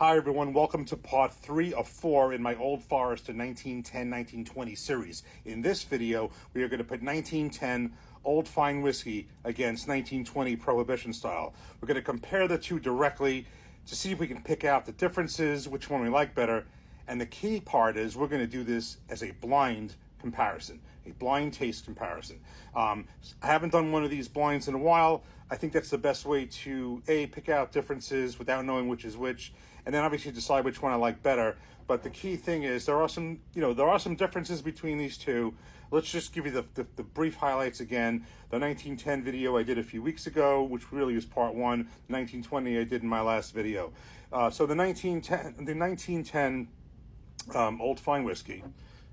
Hi everyone, welcome to part 3 of 4 in my Old Forester 1910-1920 series. In this video, we are going to put 1910 Old Fine Whiskey against 1920 Prohibition style. We're going to compare the two directly to see if we can pick out the differences, which one we like better, and the key part is we're going to do this as a blind comparison, a blind taste comparison. I haven't done one of these blinds in a while. I think that's the best way to pick out differences without knowing which is which, and then obviously decide which one I like better. But the key thing is there are some differences between these two. Let's just give you the brief highlights again. The 1910 video I did a few weeks ago, which really is part 1. The 1920 I did in my last video. So the 1910 Old Fine Whiskey,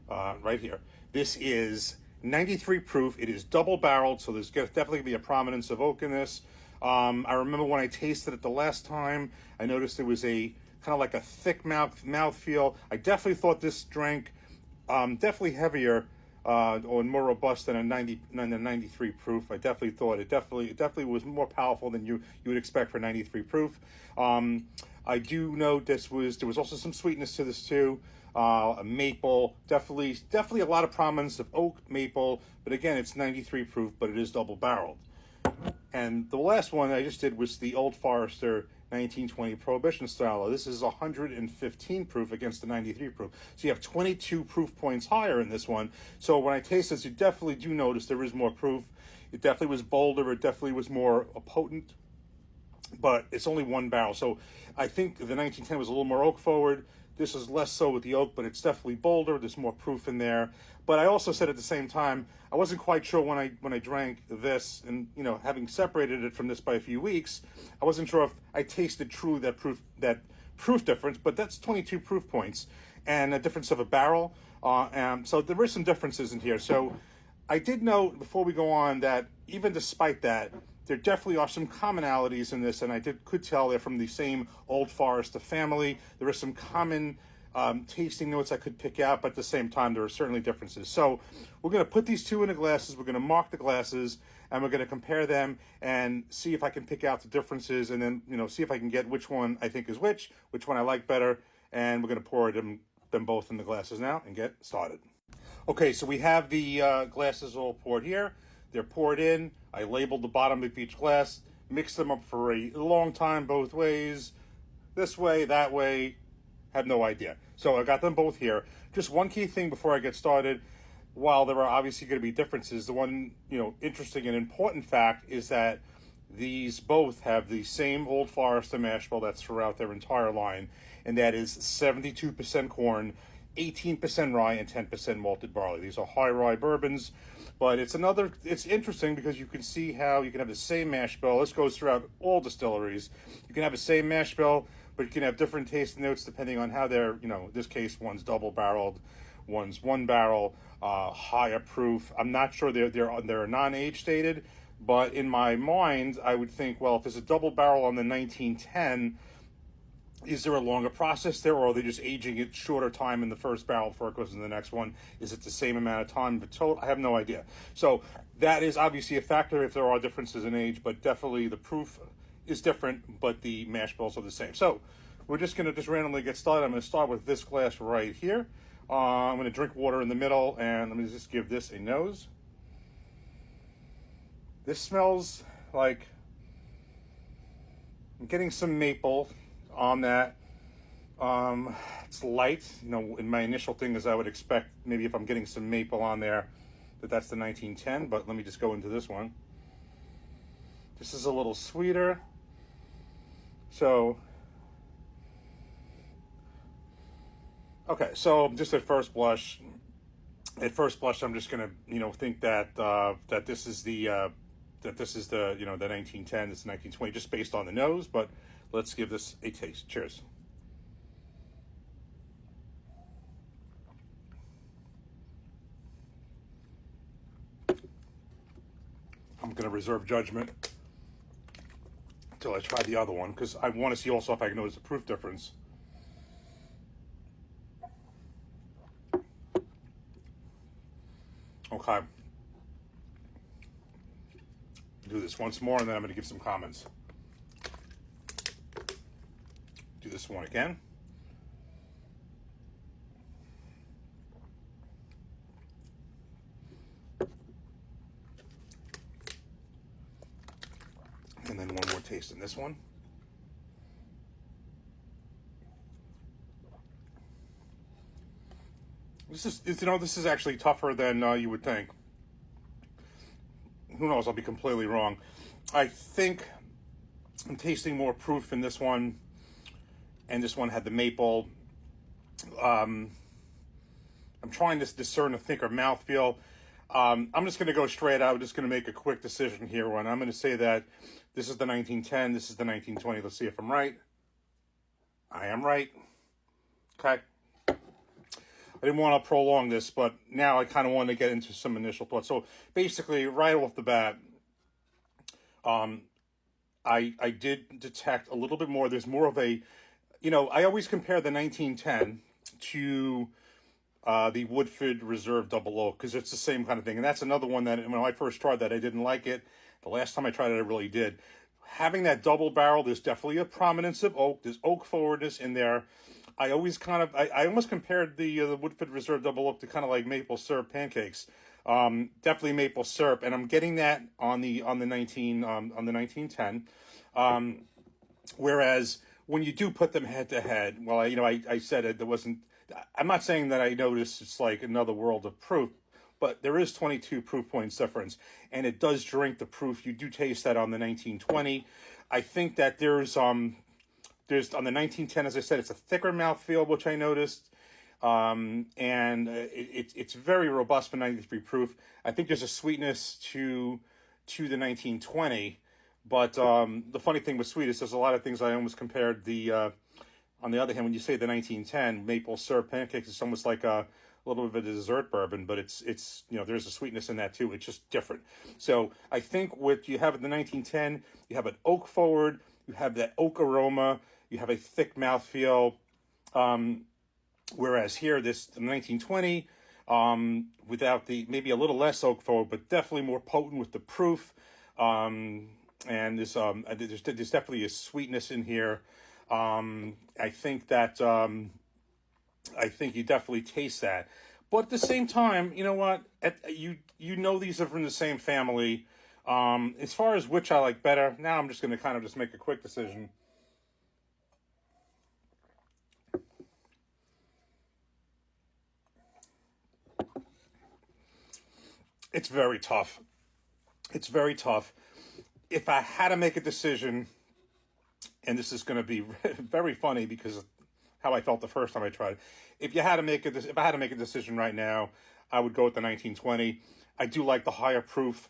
right here. This is 93 proof. It is double barreled, so there's definitely going to be a prominence of oak in this. I remember when I tasted it the last time, I noticed there was a kind of like a thick mouth feel. I definitely thought this drank definitely heavier or more robust than a 93 proof. I definitely thought it definitely was more powerful than you would expect for 93 proof. I do know there was also some sweetness to this too. A maple, definitely a lot of prominence of oak, maple, but again, it's 93 proof, but it is double barreled. And the last one I just did was the Old Forester 1920 Prohibition style. This is 115 proof against the 93 proof. So you have 22 proof points higher in this one. So when I taste this, you definitely do notice there is more proof. It definitely was bolder. It definitely was more potent. But it's only one barrel. So I think the 1910 was a little more oak forward. This is less so with the oak, but it's definitely bolder. There's more proof in there. But I also said at the same time, I wasn't quite sure when I drank this, and having separated it from this by a few weeks, I wasn't sure if I tasted truly that proof difference. But that's 22 proof points and a difference of a barrel. So there is some differences in here. So I did note before we go on that even despite that, there definitely are some commonalities in this, and I could tell they're from the same Old Forester family. There are some common tasting notes I could pick out, but at the same time, there are certainly differences. So we're going to put these two in the glasses. We're going to mark the glasses, and we're going to compare them and see if I can pick out the differences, and then see if I can get which one I think is which one I like better, and we're going to pour them both in the glasses now and get started. Okay, so we have the glasses all poured here. They're poured in. I labeled the bottom of each glass, mixed them up for a long time both ways, this way, that way, have no idea. So I got them both here. Just one key thing before I get started, while there are obviously going to be differences, the one interesting and important fact is that these both have the same Old Forester mash bill that's throughout their entire line, and that is 72% corn, 18% rye, and 10% malted barley. These are high rye bourbons, but it's interesting because you can see how you can have the same mash bill. This goes throughout all distilleries. You can have the same mash bill, but you can have different taste notes depending on how they're, in this case, one's double barreled, one's one barrel, higher proof. I'm not sure they're non-age stated, but in my mind, I would think, well, if there's a double barrel on the 1910, is there a longer process there, or are they just aging it shorter time in the first barrel before it goes in the next one? Is it the same amount of time? But total, I have no idea. So that is obviously a factor if there are differences in age, but definitely the proof is different, but the mash bills are the same. So we're just going to randomly get started. I'm going to start with this glass right here. I'm going to drink water in the middle, and let me just give this a nose. This smells like I'm getting some maple on that. It's light. In my initial thing is I would expect maybe if I'm getting some maple on there that's the 1910, but let me just go into this one. This is a little sweeter. So, okay, so just at first blush, I'm just gonna, think that that this is the the 1910, this is 1920, just based on the nose. But let's give this a taste. Cheers. I'm gonna reserve judgment until I try the other one, because I want to see also if I can notice the proof difference. Okay. Do this once more, and then I'm going to give some comments. Do this one again. And then one more taste in this one. This is actually tougher than you would think. Who knows? I'll be completely wrong. I think I'm tasting more proof in this one, and this one had the maple. I'm trying to discern a thicker mouthfeel. I'm just going to go straight out. I'm just going to make a quick decision here. One, I'm going to say that this is the 1910. This is the 1920. Let's see if I'm right. I am right. Okay. I didn't want to prolong this, but now I kind of want to get into some initial thoughts. So basically, right off the bat, I did detect a little bit more. There's more of a, I always compare the 1910 to the Woodford Reserve Double Oak, because it's the same kind of thing. And that's another one that when I first tried that, I didn't like it. The last time I tried it, I really did. Having that double barrel, there's definitely a prominence of oak. There's oak forwardness in there. I always I almost compared the Woodford Reserve Double Oak to kind of like maple syrup pancakes. Definitely maple syrup, and I'm getting that on the 1910. Whereas when you do put them head to head, well, I said it. There wasn't. I'm not saying that I noticed it's like another world of proof, but there is 22 proof points difference, and it does drink the proof. You do taste that on the 1920. I think that there's on the 1910, as I said, it's a thicker mouthfeel, which I noticed, and it's very robust for 93 proof. I think there's a sweetness to the 1920, but the funny thing with sweet is there's a lot of things I almost compared the. On the other hand, when you say the 1910 maple syrup pancakes, it's almost like a little bit of a dessert bourbon, but it's there's a sweetness in that too. It's just different. So I think what you have in the 1910, you have an oak forward, you have that oak aroma, you have a thick mouthfeel. Whereas here, the 1920, without maybe a little less oak forward, but definitely more potent with the proof. And there's definitely a sweetness in here. I think that I think you definitely taste that, but at the same time, you know what? These are from the same family. As far as which I like better, now I'm just going to kind of just make a quick decision. It's very tough. It's very tough. If I had to make a decision, and this is going to be very funny because of how I felt the first time I tried it. If I had to make a decision right now, I would go with the 1920. I do like the higher proof.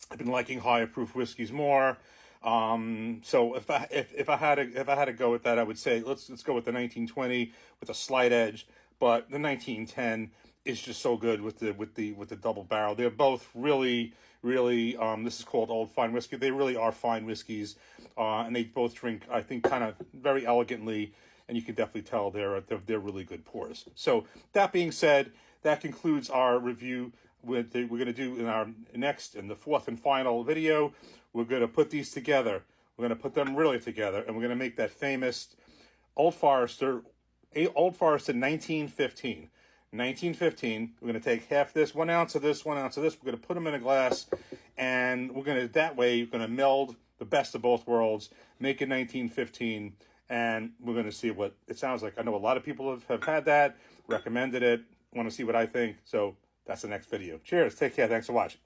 I've been liking higher proof whiskeys more. So if I had to go with that, I would say let's go with the 1920 with a slight edge. But the 1910 is just so good with the double barrel. They're both really. This is called Old Fine Whiskey. They really are fine whiskeys, and they both drink, I think, kind of very elegantly, and you can definitely tell they're really good pours. So that being said, that concludes our review. We're going to do in our next and the fourth and final video. We're going to put these together. We're going to put them really together, and we're going to make that famous Old Forester 1915. 1915. We're going to take half this, 1 ounce of this, 1 ounce of this. We're going to put them in a glass, and that way you're going to meld the best of both worlds, make it 1915, and we're going to see what it sounds like. I know a lot of people have had that, recommended it, want to see what I think. So that's the next video. Cheers. Take care. Thanks for watching.